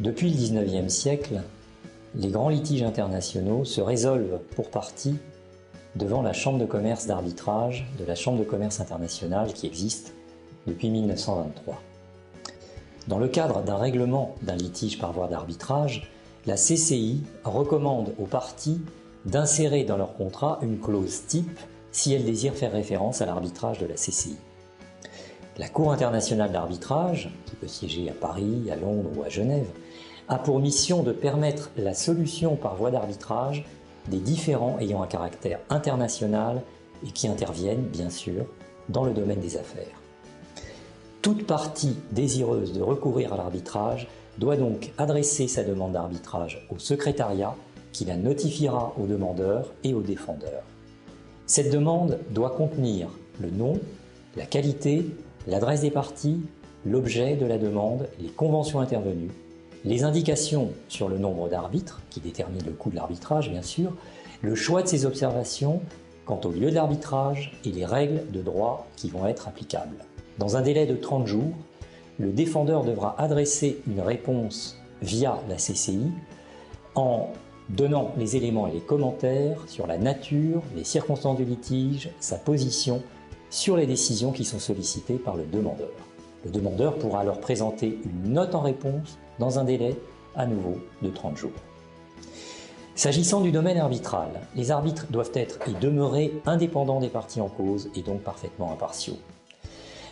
Depuis le XIXe siècle, les grands litiges internationaux se résolvent pour partie devant la Chambre de commerce d'arbitrage de la Chambre de commerce internationale qui existe depuis 1923. Dans le cadre d'un règlement d'un litige par voie d'arbitrage, la CCI recommande aux parties d'insérer dans leur contrat une clause type si elles désirent faire référence à l'arbitrage de la CCI. La Cour internationale d'arbitrage, qui peut siéger à Paris, à Londres ou à Genève, a pour mission de permettre la solution par voie d'arbitrage des différends ayant un caractère international et qui interviennent, bien sûr, dans le domaine des affaires. Toute partie désireuse de recourir à l'arbitrage doit donc adresser sa demande d'arbitrage au secrétariat qui la notifiera aux demandeurs et aux défendeurs. Cette demande doit contenir le nom, la qualité, l'adresse des parties, l'objet de la demande, les conventions intervenues, les indications sur le nombre d'arbitres, qui déterminent le coût de l'arbitrage bien sûr, le choix de ces observations quant au lieu de l'arbitrage et les règles de droit qui vont être applicables. Dans un délai de 30 jours, le défendeur devra adresser une réponse via la CCI en donnant les éléments et les commentaires sur la nature, les circonstances du litige, sa position sur les décisions qui sont sollicitées par le demandeur. Le demandeur pourra alors présenter une note en réponse dans un délai à nouveau de 30 jours. S'agissant du domaine arbitral, les arbitres doivent être et demeurer indépendants des parties en cause et donc parfaitement impartiaux.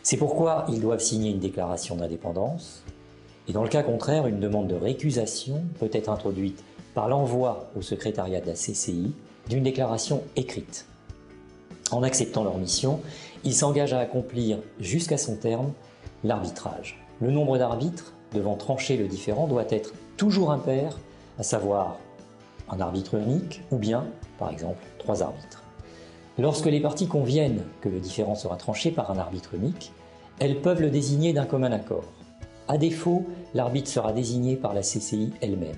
C'est pourquoi ils doivent signer une déclaration d'indépendance et dans le cas contraire, une demande de récusation peut être introduite par l'envoi au secrétariat de la CCI d'une déclaration écrite. En acceptant leur mission, ils s'engagent à accomplir jusqu'à son terme l'arbitrage. Le nombre d'arbitres devant trancher le différend doit être toujours impair, à savoir un arbitre unique ou bien, par exemple, 3 arbitres. Lorsque les parties conviennent que le différend sera tranché par un arbitre unique, elles peuvent le désigner d'un commun accord. À défaut, l'arbitre sera désigné par la CCI elle-même.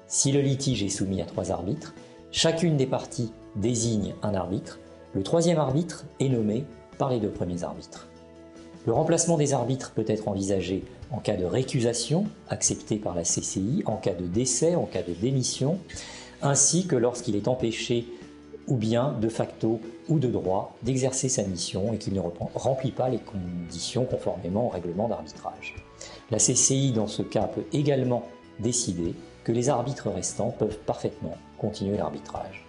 Si le litige est soumis à 3 arbitres, chacune des parties désigne un arbitre. Le 3e arbitre est nommé par les 2 premiers arbitres. Le remplacement des arbitres peut être envisagé en cas de récusation acceptée par la CCI, en cas de décès, en cas de démission, ainsi que lorsqu'il est empêché ou bien de facto ou de droit d'exercer sa mission et qu'il ne remplit pas les conditions conformément au règlement d'arbitrage. La CCI dans ce cas peut également décider que les arbitres restants peuvent parfaitement continuer l'arbitrage.